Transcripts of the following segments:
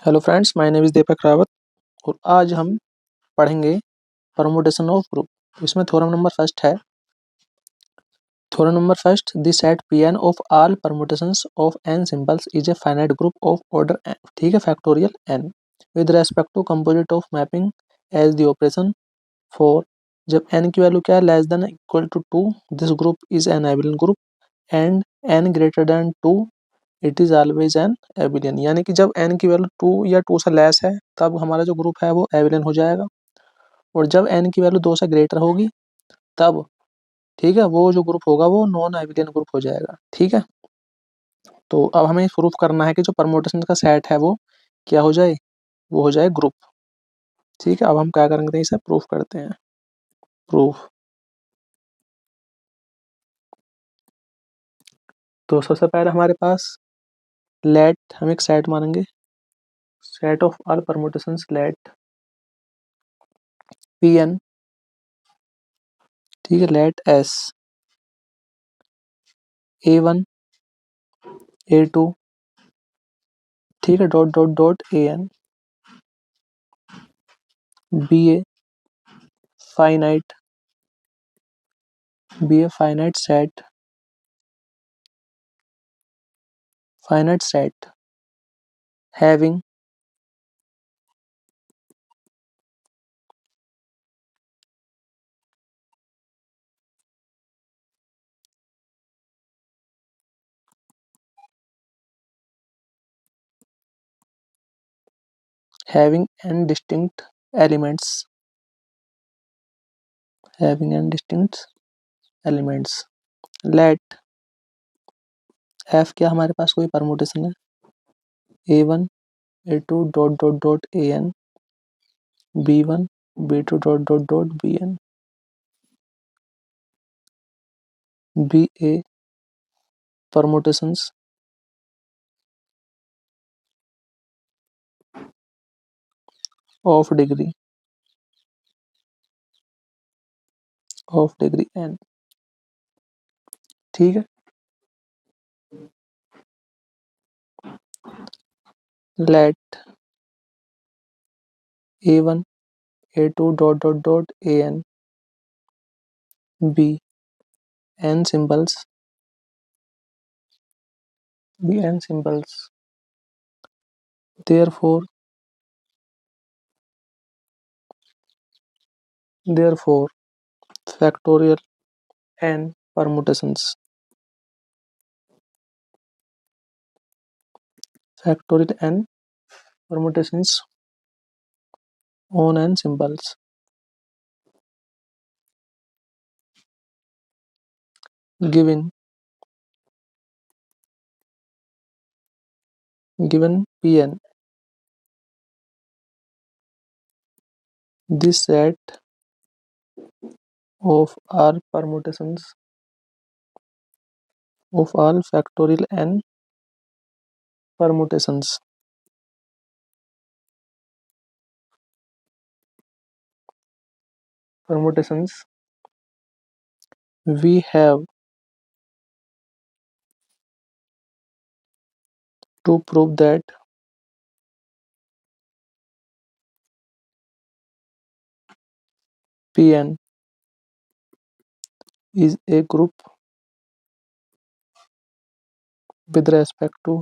Hello friends, my name is Deepak Rawat और आज हम पढ़ेंगे परमुटेशन ऑफ ग्रुप। इसमें थ्योरम नंबर फर्स्ट है। Theorem number first, the set Pn of all permutations of n symbols is a finite group of order n। ठीक है, factorial n with respect to composite of mapping as the operation for. जब n की value क्या है, less than equal to 2, this group is an abelian group and n greater than 2 it is always an एबिलियन। यानी कि जब n की value 2 या 2 से लेस है तब हमारा जो ग्रुप है वो एबिलियन हो जाएगा, और जब n की वैल्यू 2 से ग्रेटर होगी तब, ठीक है, वो जो ग्रुप होगा वो नॉन एबिलियन ग्रुप हो जाएगा। ठीक है, तो अब हमें प्रूफ करना है कि जो परमुटेशन का सेट है वो क्या हो जाए, वो हो जाए ग्रुप। ठीक है, अब हम क्या करेंगे, इसे प्रूफ करते हैं। प्रूफ। तो सबसे पहले हमारे पास लेट, हम एक सेट मानेंगे, set of all permutations let Pn। ठीक है, लेट S A1 A2, ठीक है, dot dot dot an be finite be a finite set having n distinct elements, let f क्या हमारे पास कोई परमुटेशन है, a1 a2 dot dot dot an b1 b2 dot dot dot bn ba permutations of degree n। ठीक है, let a1 a2 dot dot dot an b n symbols therefore factorial n permutations on n symbols given Pn. This set of all permutations of all factorial n permutations we have to prove that Pn is a group with respect to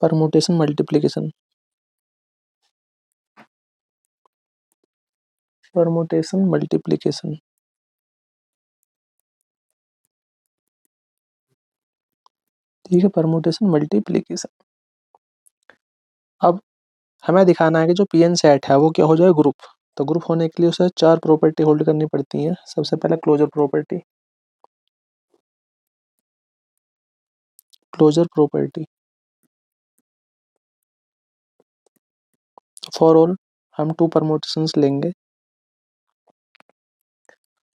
permutation multiplication। ठीक है, permutation multiplication. अब हमें दिखाना है कि जो Pn set है वो क्या हो जाए, ग्रुप। तो ग्रुप होने के लिए उसे 4 प्रॉपर्टी होल्ड करनी पड़ती हैं। सबसे पहले क्लोजर प्रॉपर्टी। फॉर ऑल हम 2 परमुटेशंस लेंगे।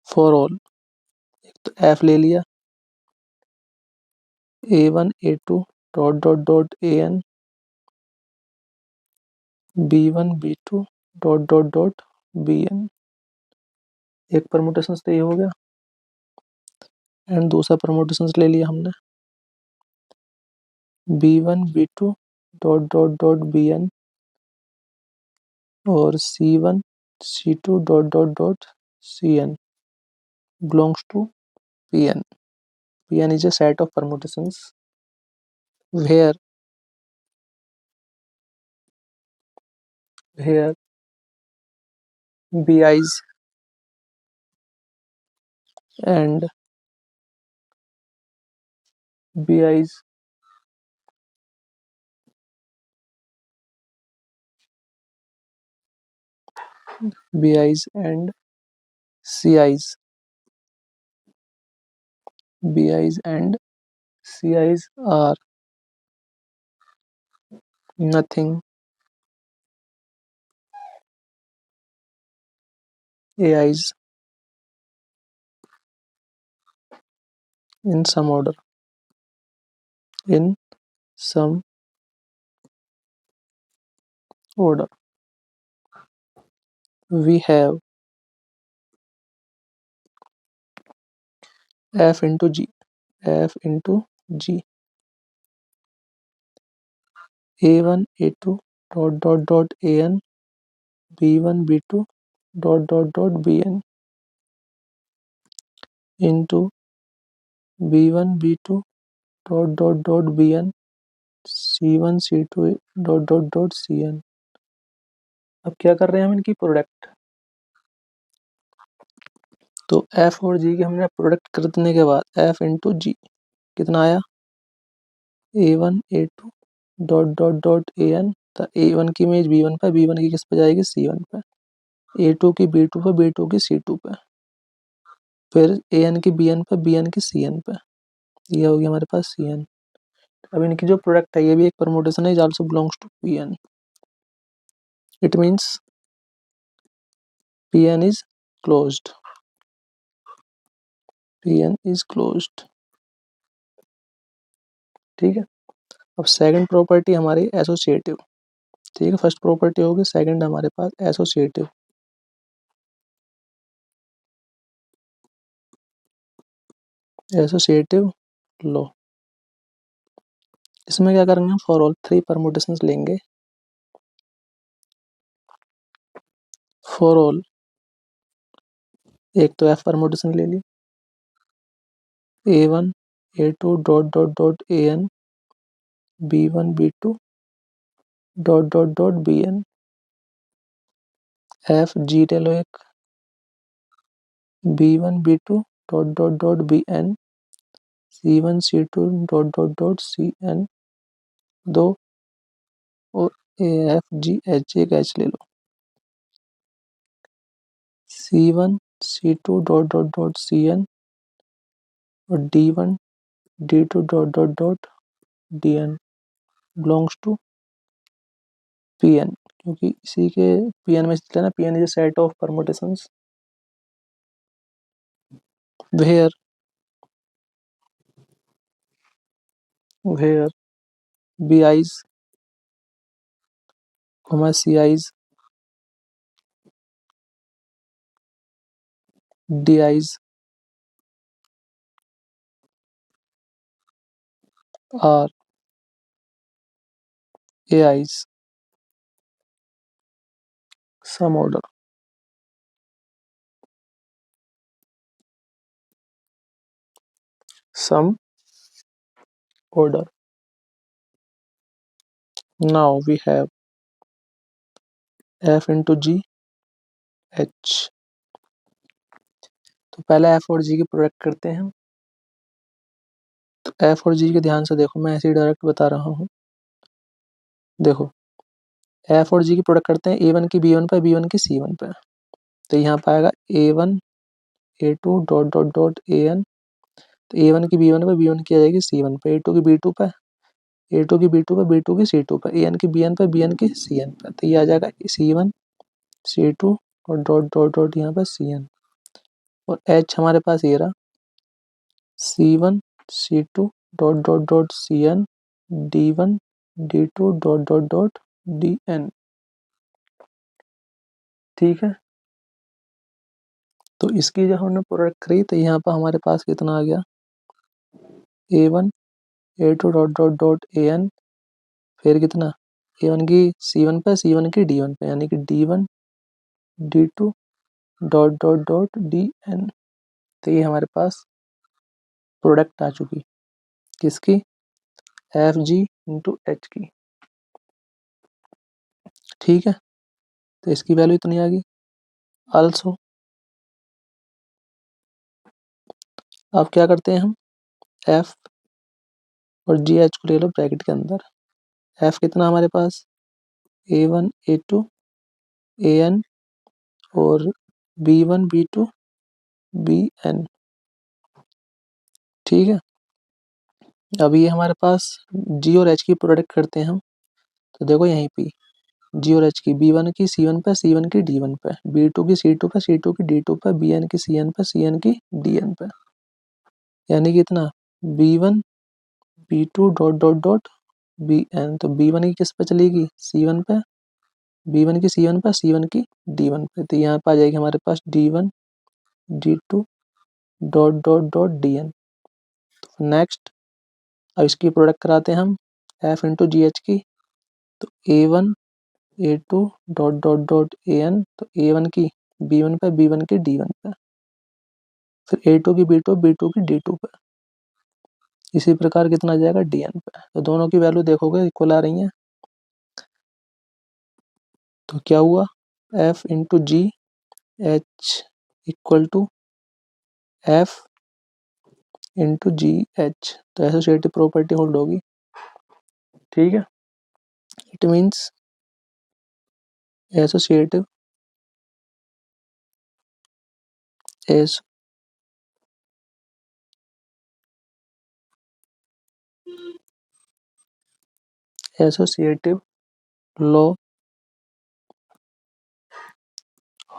फॉर ऑल, एक तो f ले लिया, a1 a2 dot dot dot an b1 b2 dot dot dot bn। एक परमुटेशन तो ये हो गया, एंड दूसरा परमुटेशन ले लिया हमने B1 B2 dot dot dot Bn और C1 C2 dot dot dot Cn belongs to Pn. Pn is a set of permutations where Bi's and Bi's Bi's and Ci's Bi's and Ci's are nothing AIs in some order. In some order. We have F into G. F into G. A1 A2 dot dot dot An B1 B2 dot dot dot Bn into B1 B2 dot dot dot Bn C1 C2 dot dot dot Cn। अब क्या कर रहे हैं हम इनकी product. तो F और G की हमने प्रोडक्ट कर देने के बाद F इंटू जी कितना आया A1 A2 dot dot dot An। तो A1 की इमेज B1 पे B1 की किस पे जाएगी C1 पे A2 की B2 पे B2 की C2 पे फिर An की Bn पे Bn की Cn पे। ये हो गया हमारे पास Cn। अब इनकी जो प्रोडक्ट है ये भी एक परमुटेशन है, is also belongs to Pn। It means Pn is closed। Pn is closed। ठीक है। अब सेकंड प्रॉपर्टी हमारी एसोसिएटिव। ठीक है, फर्स्ट प्रॉपर्टी होगी, सेकंड हमारे पास एसोसिएटिव। एसोसिएटिव लो। इसमें क्या करेंगे, फॉर ऑल 3 परमुटेशंस लेंगे। फॉर ऑल एक तो एफ परमुटेशन ले ली A1 A2 dot dot dot An B1 B2 dot dot dot Bn। F G ले लो एक B1 B2 dot dot dot Bn C1 C2 dot dot dot Cn दो और AFG एक H ले लो C1 C2 dot dot dot Cn और D1 D2 dot dot dot Dn belongs to Pn, क्योंकि इसी के Pn में से ना Pn is a set of permutations where Bi's, Ci's, Di's are AI's some order। Some order। Now we have F into G H। तो पहले F और G की प्रोडक्ट करते हैं। तो F और G के ध्यान से देखो, मैं ऐसे ही डायरेक्ट बता रहा हूँ। देखो F और G की प्रोडक्ट करते हैं A1 की B1 पे B1 की C1 पे। तो यहाँ पे आएगा A1 A2 dot dot dot An। तो A1 की B1 पे B1 की आ जाएगी C1 पे A2 की B2 पे A2 की B2 पे B2 की C2 पे An की Bn पे Bn की Cn पे। तो ये आ जाएगा C1 C2 और डॉट डॉट डॉट यहाँ पे Cn और H हमारे पास ये रहा C1 C2 dot dot dot Cn D1 D2 dot dot dot Dn। ठीक है। तो इसकी जब हमने प्रोडक्ट करी तो यहाँ पर हमारे पास कितना आ गया A1 A2 dot dot dot AN, फिर कितना A1 की C1 पे, C1 की D1 पे, यानी कि D1 D2 dot dot dot DN। तो ये हमारे पास प्रोडक्ट आ चुकी किसकी, FG इंटू H की। ठीक है, तो इसकी वैल्यू इतनी आ गई। आल्सो अब क्या करते हैं हम, F और GH को ले लो ब्रैकेट के अंदर। F कितना हमारे पास, A1 A2 AN और B1 B2 BN। ठीक है, अब ये हमारे पास G और H की प्रोडक्ट करते हैं हम। तो देखो यहीं पे G और H की, B1 की C1 पे, C1 की D1 पे, B2 की C2 पे, C2 की D2 पे, BN की CN पे, CN की DN पे, यानी कि इतना B1 B2 dot dot dot BN। तो B1 की किस पे चलेगी, C1 पे, B1 की C1 पे, C1 की D1 पे। तो यहाँ पे आ जाएगी हमारे पास D1 D2 dot dot dot DN। Next अब इसकी प्रोडक्ट कराते हैं हम, F इंटू जी एच की। तो A1 A2 dot dot dot AN, तो A1 की B1 पे, B1 की D1 पे, फिर A2 की B2 B2 की D2 पे। इसी प्रकार कितना आ जाएगा DN पे। तो दोनों की वैल्यू देखोगे इक्वल आ रही है। तो क्या हुआ, F into G H equal to F into G H. तो एसोसिएटिव प्रॉपर्टी होल्ड होगी। ठीक है, it means associative is associative law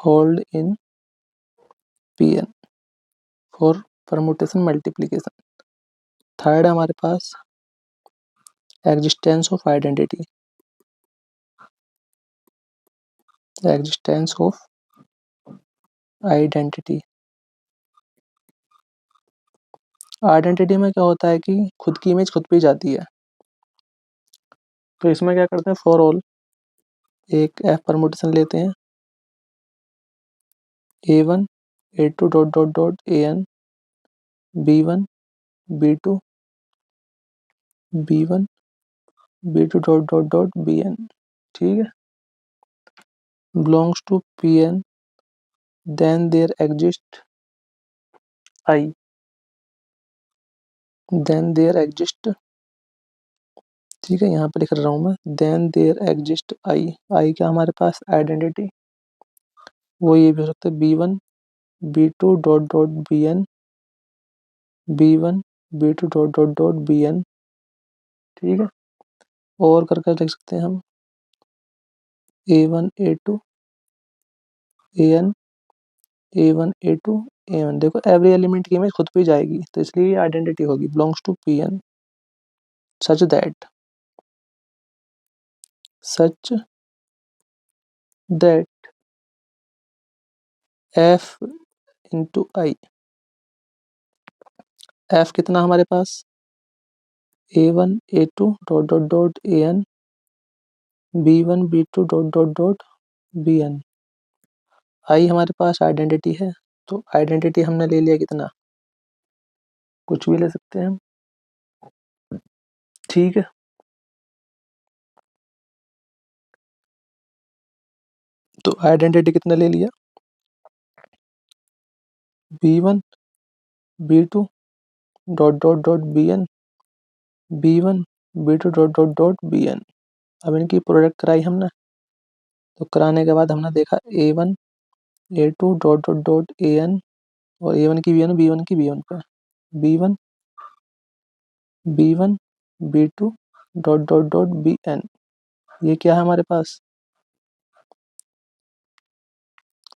hold in PN for permutation multiplication. Third है हमारे पास existence of identity. Existence of identity, identity में क्या होता है कि खुद की इमेज खुद पे ही जाती है। तो इसमें क्या करते हैं, फॉर ऑल एक F परमुटेशन लेते हैं, A1 A2 dot dot dot AN B1 B2 B1 B2 dot dot dot BN। ठीक है, belongs to PN, then there exist I, then there exist। ठीक है, यहाँ पे लिख रहा हूँ मैं, then there exist I क्या हमारे पास आइडेंटिटी, वो ये भी हो सकता है B1 B2 dot dot BN B1 B2 dot dot dot BN। ठीक है, और करके लिख सकते हैं हम A1 A2 AN A1 A2 AN। देखो एवरी एलिमेंट की इमेज खुद पे ही जाएगी, तो इसलिए आइडेंटिटी होगी belongs to PN such that F into I. F कितना हमारे पास, A1 A2 dot dot dot AN B1 B2 dot dot dot BN। I हमारे पास आइडेंटिटी है, तो आइडेंटिटी हमने ले लिया कितना, कुछ भी ले सकते हैं हम। ठीक है, तो आइडेंटिटी कितना ले लिया, B1 B2 dot dot dot BN B1 B2 dot dot dot BN। अब इनकी प्रोडक्ट कराई हमने, तो कराने के बाद हमने देखा A1 A2 dot dot dot AN और A1 की B1 B1 की B1 पे, B1 B1 B2 dot dot dot BN। ये क्या है हमारे पास,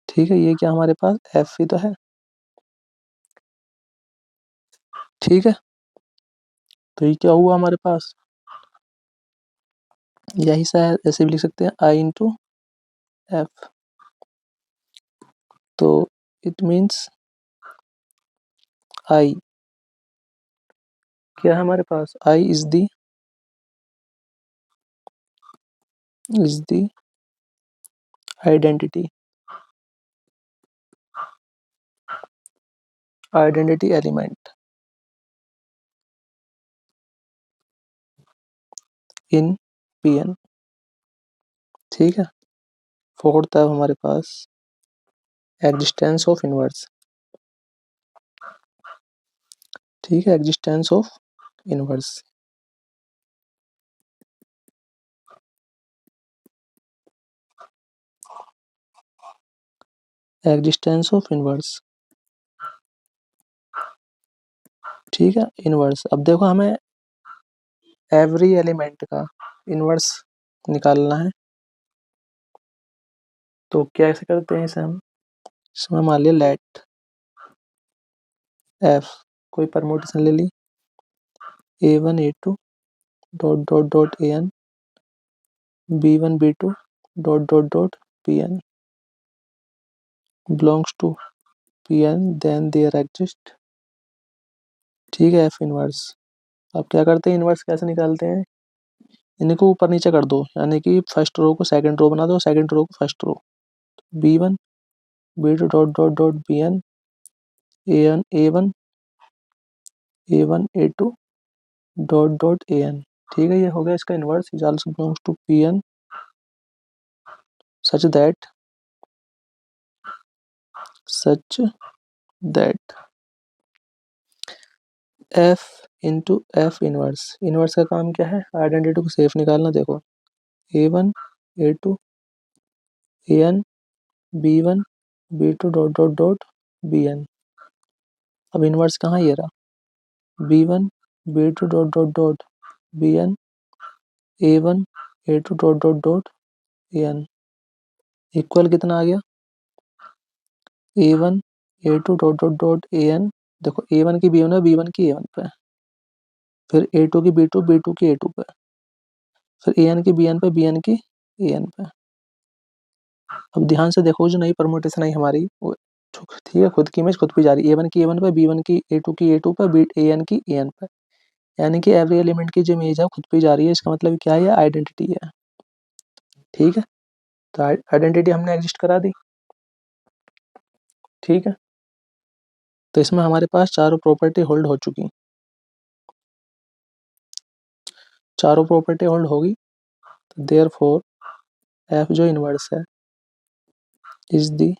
ठीक है, ये क्या हमारे पास F ही तो है। ठीक है, तो ये क्या हुआ हमारे पास, यही शायद ऐसे भी लिख सकते हैं I इंटू F। तो इट मीन्स I क्या है हमारे पास, I is the identity element in Pn। ठीक है। फोर्थ है हमारे पास एग्जिस्टेंस ऑफ इनवर्स। ठीक है, existence of inverse. Existence of inverse. ठीक है, इनवर्स। अब देखो हमें एवरी एलिमेंट का इनवर्स निकालना है, तो कैसे करते हैं इसे हम। इसमें मान लिया लेट एफ, कोई परमुटेशन ले ली, A1 A2 dot dot dot AN B1 B2 dot dot dot PN belongs to Pn then there exist। ठीक है, एफ इनवर्स। अब क्या करते हैं, इनवर्स कैसे निकालते हैं, इनको ऊपर नीचे कर दो, यानी कि फर्स्ट रो को सेकंड रो बना दो, सेकंड रो को first row. B1 B2 dot dot dot BN A1 A1 A2 dot dot AN। ठीक है, ये हो गया इसका inverse. Is also belongs to Pn such that F into F inverse. Inverse का काम क्या है, आइडेंटिटी को सेफ निकालना। देखो A1 A2 AN B1 B2 dot dot dot BN। अब इनवर्स कहाँ, ये रहा B1 B2 dot dot dot BN A1 A2 dot dot dot AN equal कितना आ गया, A1 A2 dot dot dot AN। देखो A1 की B1 है, B1 की A1 पे, फिर A2 की B2 B2 की A2 पे, फिर AN की BN पे BN की AN पे। अब ध्यान से देखो, जो नई परमुटेशन आई हमारी वो ठीक है, खुद की इमेज खुद पे जा रही है। A1 की A1 पे, B1 की A2 की A2 पे, AN की AN पे, यानी कि एवरी एलिमेंट की जो इमेज है खुद पे जा रही है। इसका मतलब क्या है, आइडेंटिटी है। ठीक है, तो आइडेंटिटी हमने एग्जिस्ट करा दी। ठीक है, तो इसमें हमारे पास चारों प्रॉपर्टी होल्ड हो चुकी, चारों प्रॉपर्टी होल्ड होगी। तो देयरफॉर एफ जो इनवर्स है इज द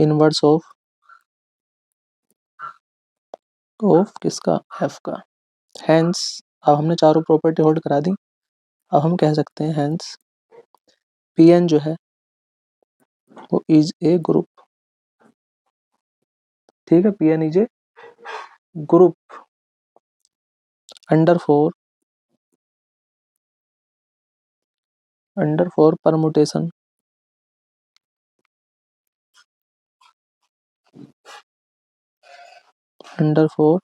इनवर्स ऑफ किसका, एफ का। हैंस अब हमने चारों प्रॉपर्टी होल्ड करा दी। अब हम कह सकते हैं हैंस Pn जो है वो इज ए ग्रुप। ठीक है, Pn is a group under four permutation under four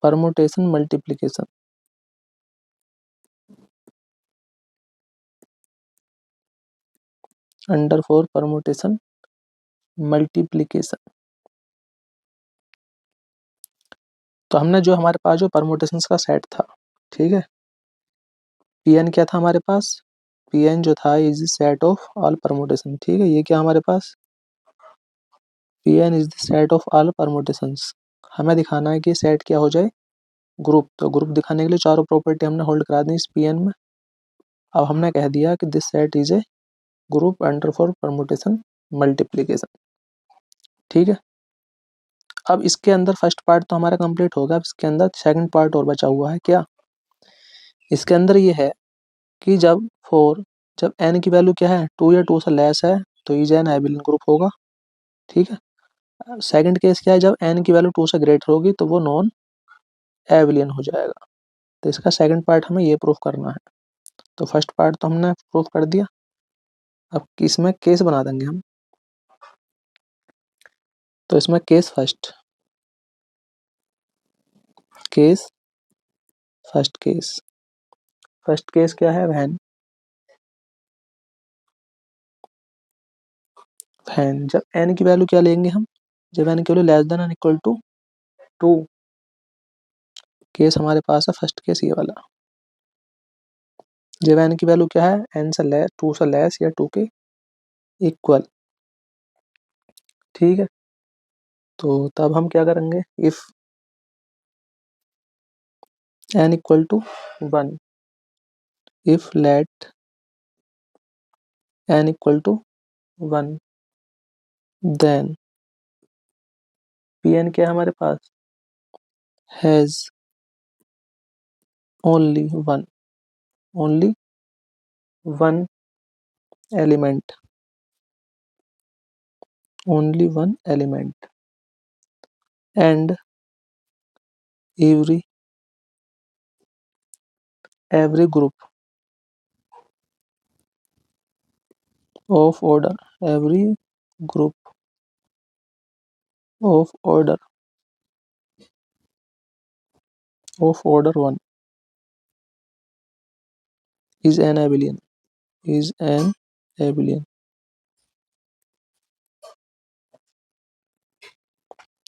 permutation multiplication. Under four permutation multiplication. तो हमने जो हमारे पास जो परमुटेशंस का सेट था, ठीक है, Pn क्या था हमारे पास, Pn जो था is set of all permutation. ठीक है, ये क्या हमारे पास, Pn is the set of all permutations. हमें दिखाना है कि सेट क्या हो जाए, ग्रुप। तो ग्रुप दिखाने के लिए चारों प्रॉपर्टी हमने होल्ड करा दी इस Pn में। अब हमने कह दिया कि this set is a group under for permutation multiplication. ठीक है, अब इसके अंदर फर्स्ट पार्ट तो हमारा कंप्लीट होगा। अब इसके अंदर सेकंड पार्ट और बचा हुआ है। क्या, इसके अंदर ये है कि जब n की वैल्यू क्या है, 2 या 2 से लेस है, तो इज एन एबिलियन ग्रुप होगा। ठीक है, सेकंड केस क्या है, जब n की वैल्यू 2 से ग्रेटर होगी तो वो नॉन एबिलियन हो जाएगा। तो इसका सेकंड पार्ट हमें ये प्रूफ करना है। तो फर्स्ट पार्ट तो हमने प्रूफ कर दिया। अब इसमें केस बना देंगे हम। तो इसमें केस फर्स्ट केस क्या है, वैन जब n की वैल्यू क्या लेंगे हम, जब n की value less than N equal to 2। Case हमारे पास है फर्स्ट केस ये वाला, जब n की वैल्यू क्या है, n से लेस, 2 से लेस या 2 के इक्वल। ठीक है, तो तब हम क्या करेंगे, if n equal to 1, if let n equal to 1, then Pn क्या है हमारे पास, has only one, only one element, only one element, and every group of order, every group of order 1 is an abelian, is an abelian।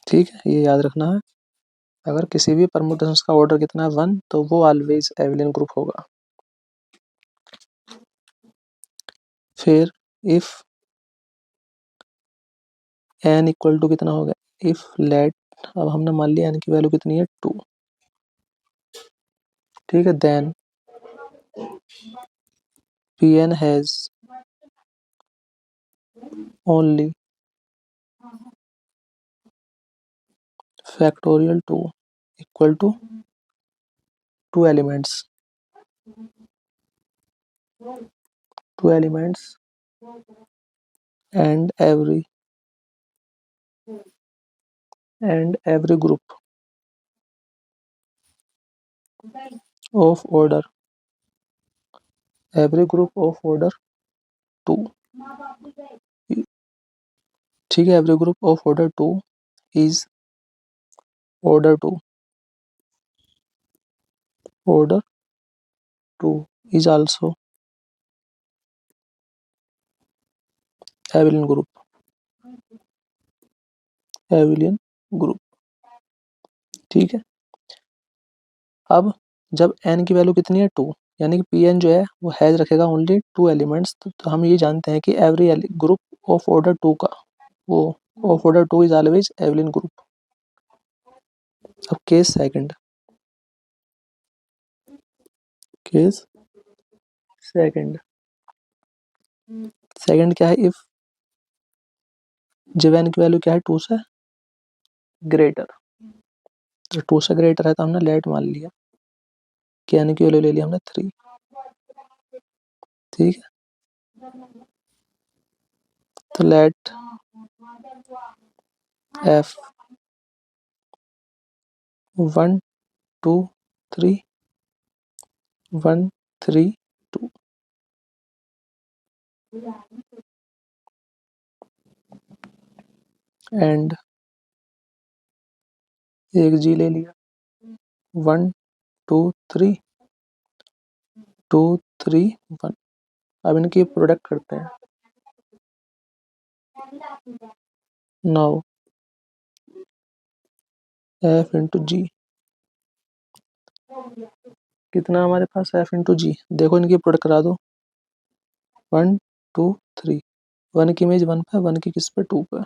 ठीक है, ये याद रखना है, अगर किसी भी परमुटेशंस का ऑर्डर कितना है 1, तो वो ऑलवेज एबेलियन ग्रुप होगा। फिर इफ n इक्वल टू कितना होगा, इफ लेट, अब हमने मान लिया n की वैल्यू कितनी है 2, ठीक है, then Pn has only factorial 2 equal to 2 elements, 2 elements and every group of order, every group of order 2, ठीक है, every group of order 2 is order 2, order 2 is also abelian group, abelian group। ठीक है, अब जब n की value कितनी है 2, यानी कि Pn जो है वो हैज रखेगा ओनली 2 एलिमेंट्स, तो हम ये जानते हैं कि एवरी ग्रुप ऑफ ऑर्डर 2 का, वो of order 2 is always abelian group. अब case second, case second, second क्या है, इफ जब n की वैल्यू क्या है 2 से ग्रेटर, तो 2 से ग्रेटर है तो हमने लेट मान लिया कि n की वैल्यू ले लिया हमने 3। ठीक है, तो लेट f 1 2 3 1 3 2, एंड एक g ले लिया 1 2 3 2 3 1। अब इनकी प्रोडक्ट करते हैं, नाउ f इंटू जी, कितना हमारे पास f इंटू जी, देखो इनकी प्रोडक्ट करा दो, 1 2 3, 1 की इमेज 1 पे, 1 की किस पे 2 पे,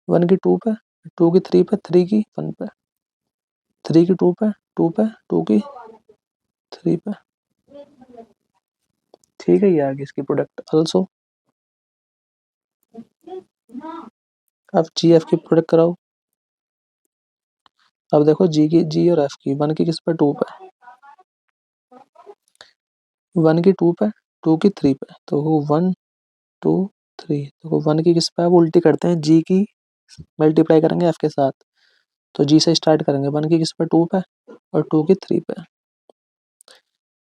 1 की 2 पे, 2 की 3 पे, 3 की 1 पे, 3 की 2 पे, 2 पे, 2 की 3 पे। ठीक है, ये आ गई इसकी प्रोडक्ट ऑल्सो। अब जी एफ की प्रोडक्ट कराओ, अब देखो जी और एफ की, 1 की किस पे 2 पे, 1 की 2 पे, 2 की 3 पे, तो वो 1 2 3, तो 1 की किस पे है, वो उल्टी करते हैं, जी की मल्टीप्लाई करेंगे एफ के साथ, तो जी से स्टार्ट करेंगे, 1 की किस पे 2 पे और 2 की 3 पे,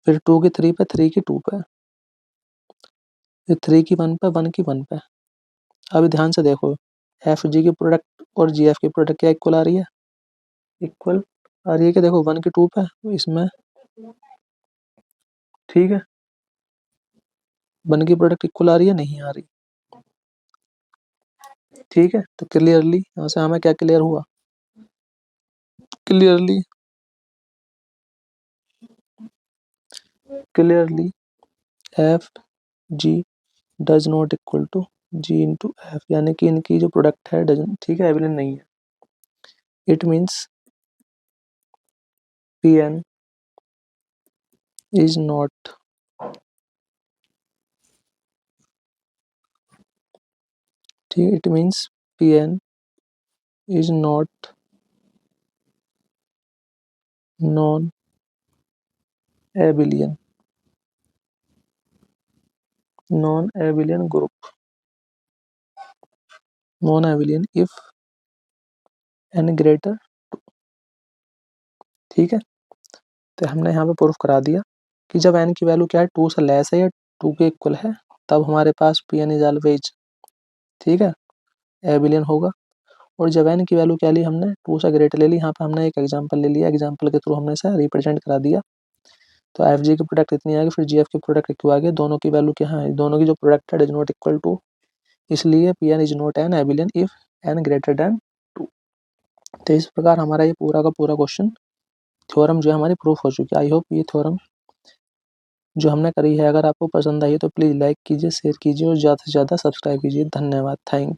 फिर 2 की 3 पे, 3 की 2 पे, फिर 3 की 1 पे, 1 की 1 पे। अब ध्यान से देखो, एफ जी की प्रोडक्ट और जी एफ की प्रोडक्ट क्या इक्वल आ रही है, इक्वल आ रही है कि देखो 1 की 2 पे इसमें, ठीक है, 1 की प्रोडक्ट इक्वल आ रही है, नहीं आ रही। ठीक है, तो क्लियरली यहाँ से हमें क्या क्लियर हुआ, clearly clearly F G does not equal to G into F, यानी कि इनकी जो प्रोडक्ट है डजन, ठीक है, एबिलियन नहीं है। It means P N is not, ठीक, it means P N is not non abelian, non abelian group, non abelian if N greater, ठीक है। तो हमने यहाँ पे प्रूफ करा दिया कि जब एन की वैल्यू क्या है, 2 से लेस है या 2 के इक्वल है, तब हमारे पास पी एन इज ऑलवेज, ठीक है, एबिलियन होगा। और जब एन की वैल्यू क्या ली हमने, 2 से ग्रेटर ले ली। यहाँ पे हमने एक एग्जांपल ले लिया, एग्जांपल के थ्रू हमने इसे रिप्रेजेंट करा दिया। तो एफ जी की प्रोडक्ट इतनी आएगी, फिर जी एफ की प्रोडक्ट क्यों आ गई, दोनों की वैल्यू क्या है, दोनों की जो प्रोडक्ट है इज नॉट इक्वल टू, इसलिए P N is not an abelian if N greater than 2। तो इस प्रकार हमारा ये पूरा का पूरा क्वेश्चन, थ्योरम जो है हमारी प्रूफ हो चुकी है। आई होप ये थ्योरम जो हमने करी है अगर आपको पसंद आई है तो प्लीज़ लाइक कीजिए, शेयर कीजिए और ज़्यादा से ज़्यादा सब्सक्राइब कीजिए। धन्यवाद, थैंक यू।